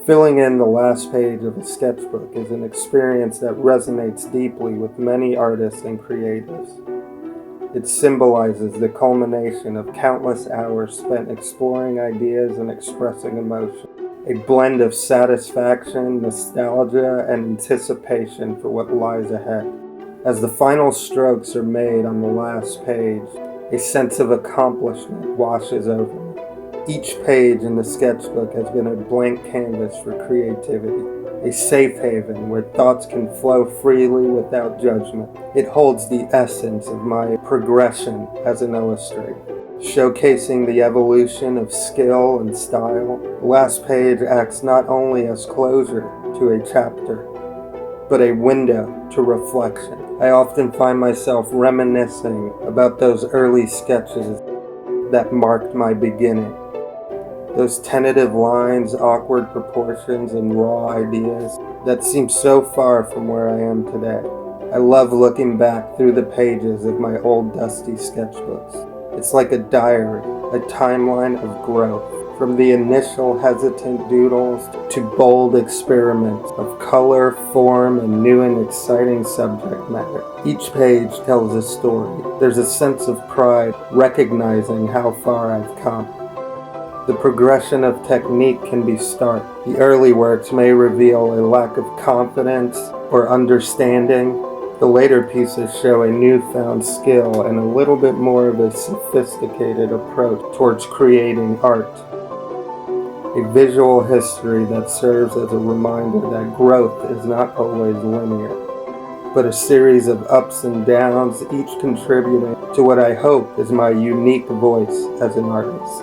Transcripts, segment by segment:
Filling in the last page of a sketchbook is an experience that resonates deeply with many artists and creatives. It symbolizes the culmination of countless hours spent exploring ideas and expressing emotion. A blend of satisfaction, nostalgia, and anticipation for what lies ahead. As the final strokes are made on the last page, a sense of accomplishment washes over me. Each page in the sketchbook has been a blank canvas for creativity, a safe haven where thoughts can flow freely without judgment. It holds the essence of my progression as an illustrator, showcasing the evolution of skill and style. The last page acts not only as closure to a chapter, but a window to reflection. I often find myself reminiscing about those early sketches that marked my beginning. Those tentative lines, awkward proportions, and raw ideas that seem so far from where I am today. I love looking back through the pages of my old dusty sketchbooks. It's like a diary, a timeline of growth. From the initial hesitant doodles to bold experiments of color, form, and new and exciting subject matter. Each page tells a story. There's a sense of pride recognizing how far I've come. The progression of technique can be stark. The early works may reveal a lack of confidence or understanding. The later pieces show a newfound skill and a little bit more of a sophisticated approach towards creating art. A visual history that serves as a reminder that growth is not always linear, but a series of ups and downs, each contributing to what I hope is my unique voice as an artist.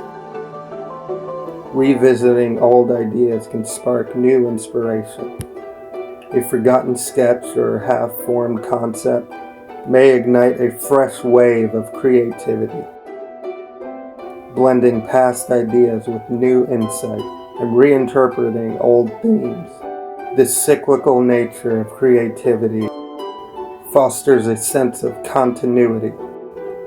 Revisiting old ideas can spark new inspiration. A forgotten sketch or half-formed concept may ignite a fresh wave of creativity, blending past ideas with new insight and reinterpreting old themes. This cyclical nature of creativity fosters a sense of continuity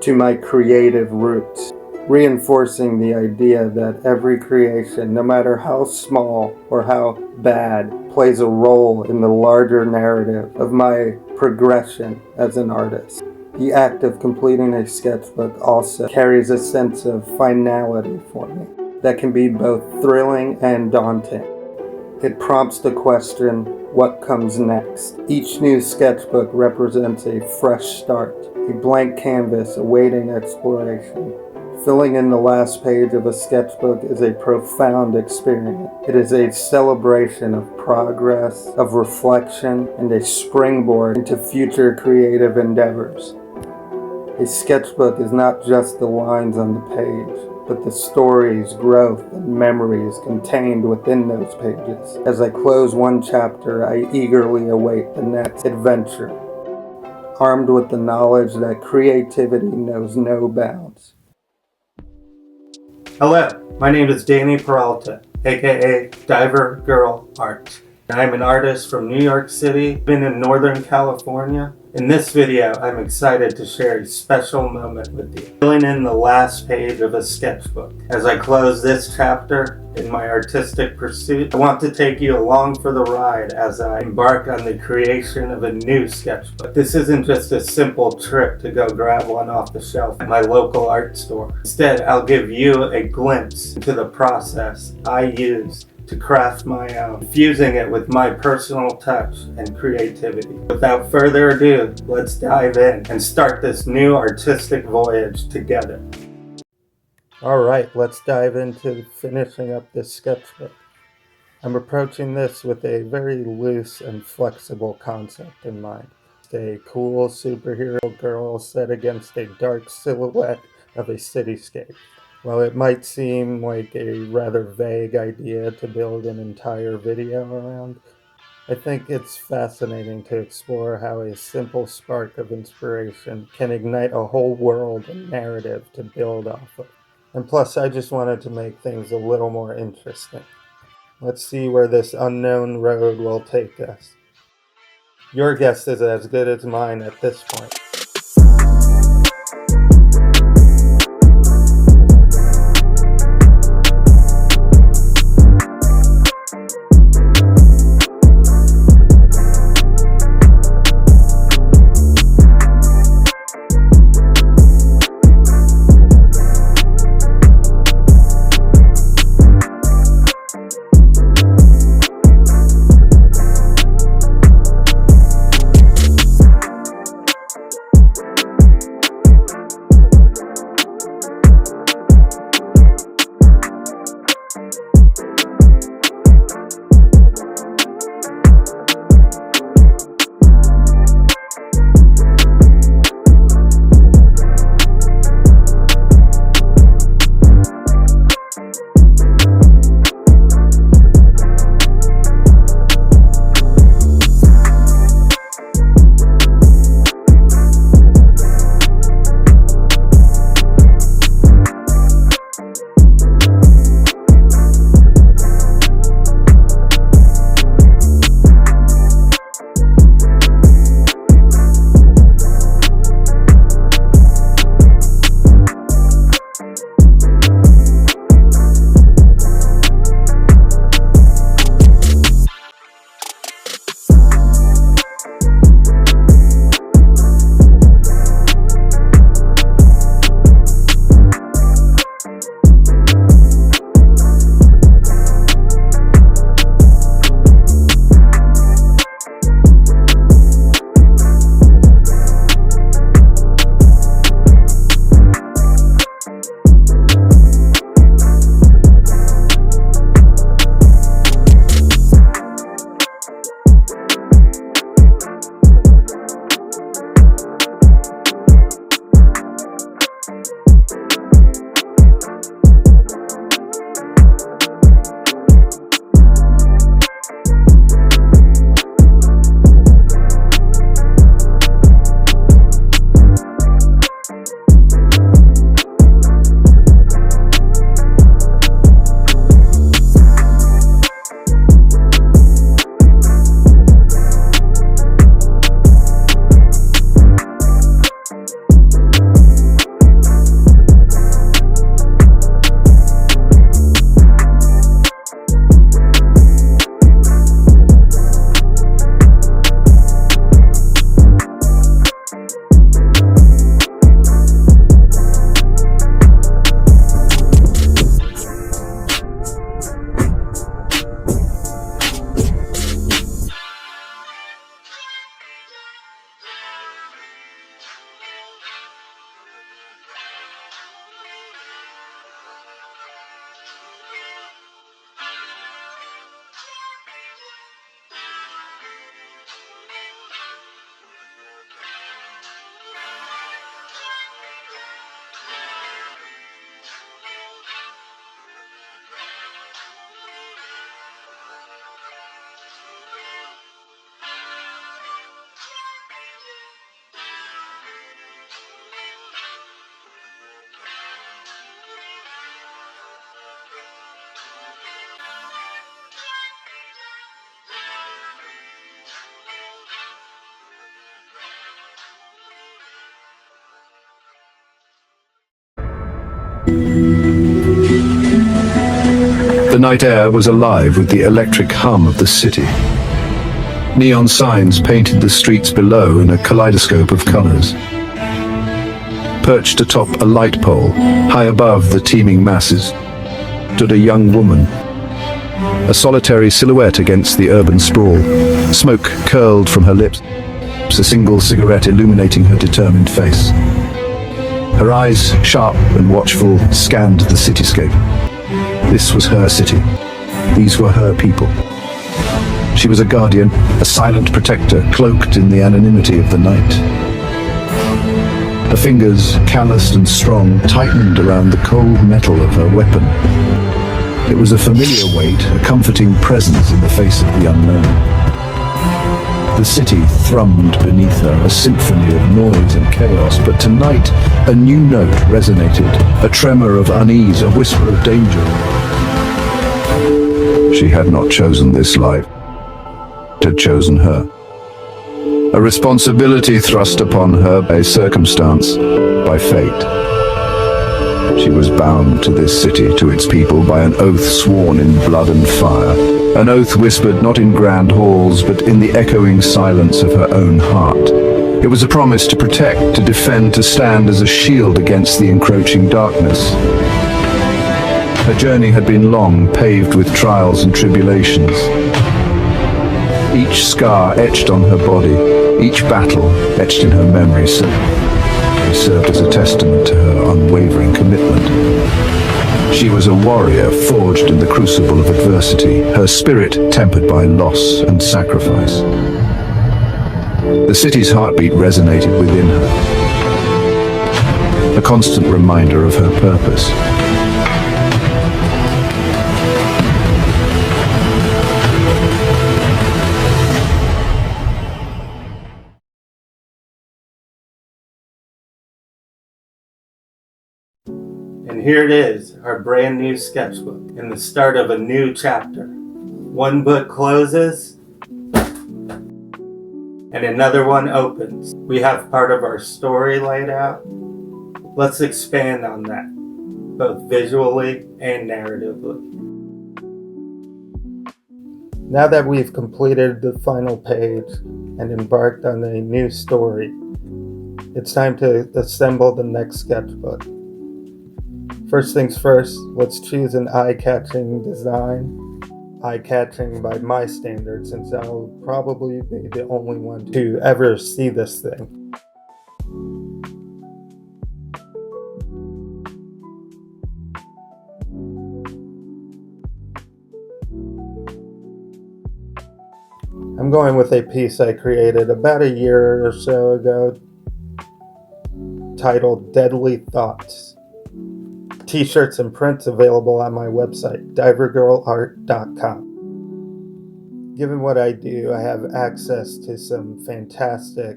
to my creative roots, reinforcing the idea that every creation, no matter how small or how bad, plays a role in the larger narrative of my progression as an artist. The act of completing a sketchbook also carries a sense of finality for me that can be both thrilling and daunting. It prompts the question, what comes next? Each new sketchbook represents a fresh start, a blank canvas awaiting exploration. Filling in the last page of a sketchbook is a profound experience. It is a celebration of progress, of reflection, and a springboard into future creative endeavors. A sketchbook is not just the lines on the page, but the stories, growth, and memories contained within those pages. As I close one chapter, I eagerly await the next adventure, armed with the knowledge that creativity knows no bounds. Hello, my name is Danny Peralta, aka Diver Girl Art. I'm an artist from New York City, been in Northern California. In this video, I'm excited to share a special moment with you, filling in the last page of a sketchbook. As I close this chapter in my artistic pursuit, I want to take you along for the ride as I embark on the creation of a new sketchbook. This isn't just a simple trip to go grab one off the shelf at my local art store. Instead, I'll give you a glimpse into the process I use to craft my own, infusing it with my personal touch and creativity. Without further ado, let's dive in and start this new artistic voyage together. Alright, let's dive into finishing up this sketchbook. I'm approaching this with a very loose and flexible concept in mind. A cool superhero girl set against a dark silhouette of a cityscape. While it might seem like a rather vague idea to build an entire video around, I think it's fascinating to explore how a simple spark of inspiration can ignite a whole world and narrative to build off of. And plus, I just wanted to make things a little more interesting. Let's see where this unknown road will take us. Your guess is as good as mine at this point. The night air was alive with the electric hum of the city. Neon signs painted the streets below in a kaleidoscope of colors. Perched atop a light pole, high above the teeming masses, stood a young woman, a solitary silhouette against the urban sprawl. Smoke curled from her lips, a single cigarette illuminating her determined face. Her eyes, sharp and watchful, scanned the cityscape. This was her city. These were her people. She was a guardian, a silent protector, cloaked in the anonymity of the night. Her fingers, calloused and strong, tightened around the cold metal of her weapon. It was a familiar weight, a comforting presence in the face of the unknown. The city thrummed beneath her, a symphony of noise and chaos, but tonight a new note resonated, a tremor of unease, a whisper of danger. She had not chosen this life. It had chosen her. A responsibility thrust upon her by circumstance, by fate. She was bound to this city, to its people, by an oath sworn in blood and fire. An oath whispered not in grand halls, but in the echoing silence of her own heart. It was a promise to protect, to defend, to stand as a shield against the encroaching darkness. Her journey had been long, paved with trials and tribulations. Each scar etched on her body, each battle etched in her memory served as a testament to her unwavering commitment. She was a warrior forged in the crucible of adversity, her spirit tempered by loss and sacrifice. The city's heartbeat resonated within her, a constant reminder of her purpose. And here it is, our brand new sketchbook, and the start of a new chapter. One book closes, and another one opens. We have part of our story laid out. Let's expand on that, both visually and narratively. Now that we've completed the final page and embarked on a new story, it's time to assemble the next sketchbook. First things first, let's choose an eye-catching design. Eye-catching by my standards, since I'll probably be the only one to ever see this thing. I'm going with a piece I created about a year or so ago, titled Deadly Thoughts. T-shirts and prints available on my website, divergirlart.com. Given what I do, I have access to some fantastic,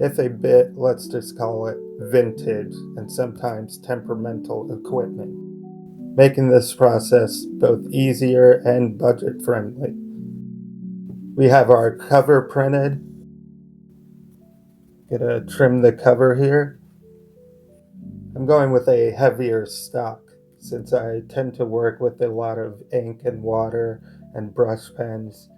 if a bit, let's just call it vintage, and sometimes temperamental equipment, making this process both easier and budget-friendly. We have our cover printed. Gonna trim the cover here. I'm going with a heavier stock since I tend to work with a lot of ink and water and brush pens.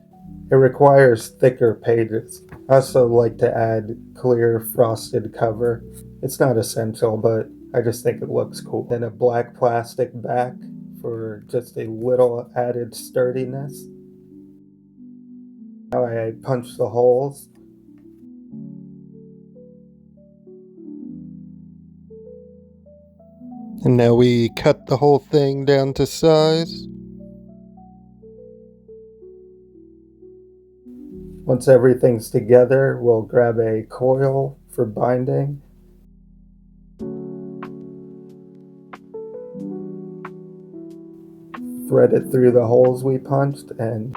It requires thicker pages. I also like to add clear frosted cover. It's not essential, but I just think it looks cool. Then a black plastic back for just a little added sturdiness. Now I punch the holes. And now we cut the whole thing down to size. Once everything's together, we'll grab a coil for binding. Thread it through the holes we punched and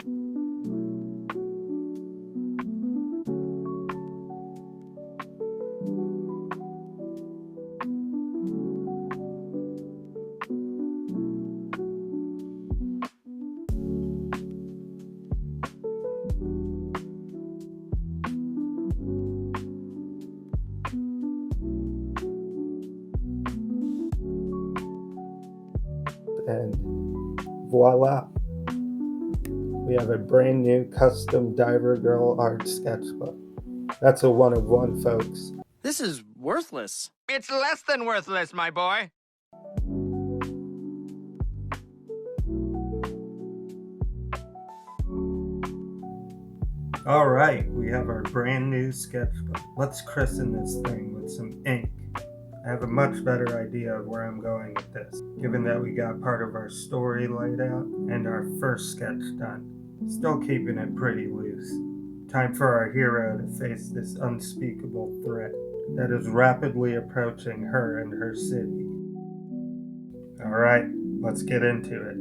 and voila! We have a brand new custom Diver Girl art sketchbook. That's a one of one, folks. This is worthless. It's less than worthless, my boy. All right, we have our brand new sketchbook. Let's christen this thing with some ink. I have a much better idea of where I'm going with this, given that we got part of our story laid out and our first sketch done. Still keeping it pretty loose. Time for our hero to face this unspeakable threat that is rapidly approaching her and her city. All right, let's get into it.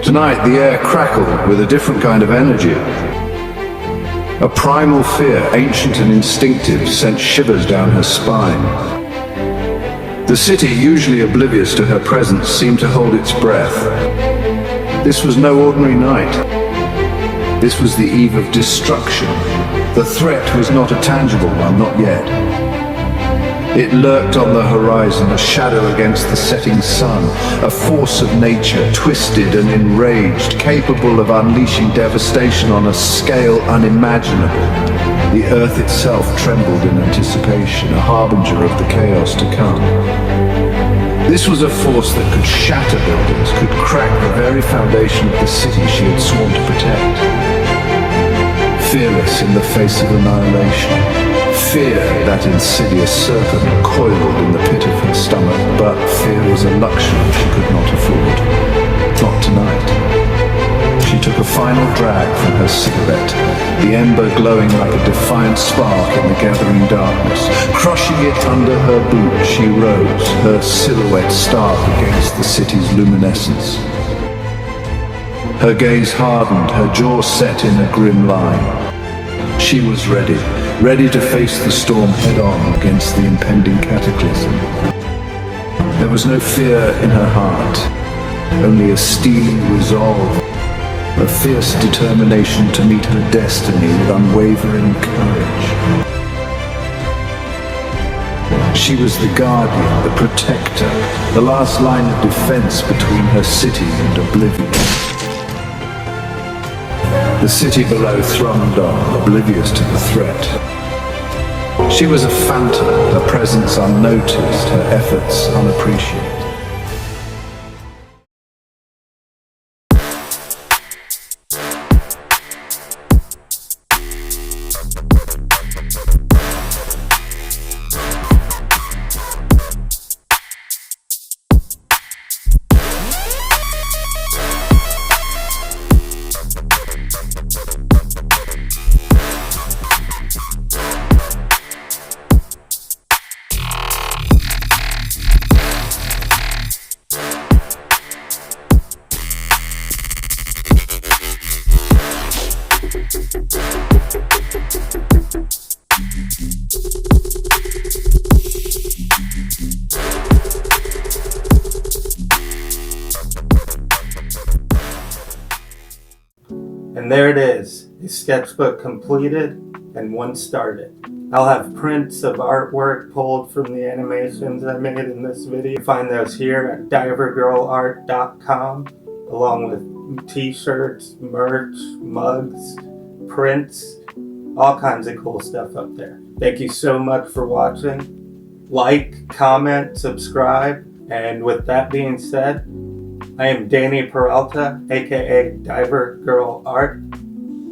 Tonight, the air crackled with a different kind of energy. A primal fear, ancient and instinctive, sent shivers down her spine. The city, usually oblivious to her presence, seemed to hold its breath. This was no ordinary night. This was the eve of destruction. The threat was not a tangible one, not yet. It lurked on the horizon, a shadow against the setting sun, a force of nature, twisted and enraged, capable of unleashing devastation on a scale unimaginable. The earth itself trembled in anticipation, a harbinger of the chaos to come. This was a force that could shatter buildings, could crack the very foundation of the city she had sworn to protect. Fearless in the face of annihilation. Fear, that insidious serpent, coiled in the pit of her stomach, but fear was a luxury she could not afford. Not tonight. She took a final drag from her cigarette, the ember glowing like a defiant spark in the gathering darkness. Crushing it under her boot, she rose, her silhouette stark against the city's luminescence. Her gaze hardened, her jaw set in a grim line. She was ready to face the storm head-on against the impending cataclysm. There was no fear in her heart, only a steely resolve, a fierce determination to meet her destiny with unwavering courage. She was the guardian, the protector, the last line of defense between her city and oblivion. The city below thrummed on, oblivious to the threat. She was a phantom, her presence unnoticed, her efforts unappreciated. And there it is, a sketchbook completed and one started. I'll have prints of artwork pulled from the animations I made in this video. You can find those here at divergirlart.com, along with t-shirts, merch, mugs, prints, all kinds of cool stuff up there. Thank you so much for watching. Like, comment, subscribe, and with that being said, I am Danny Peralta, aka Diver Girl Art.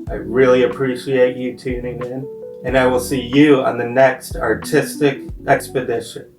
I really appreciate you tuning in, and I will see you on the next artistic expedition.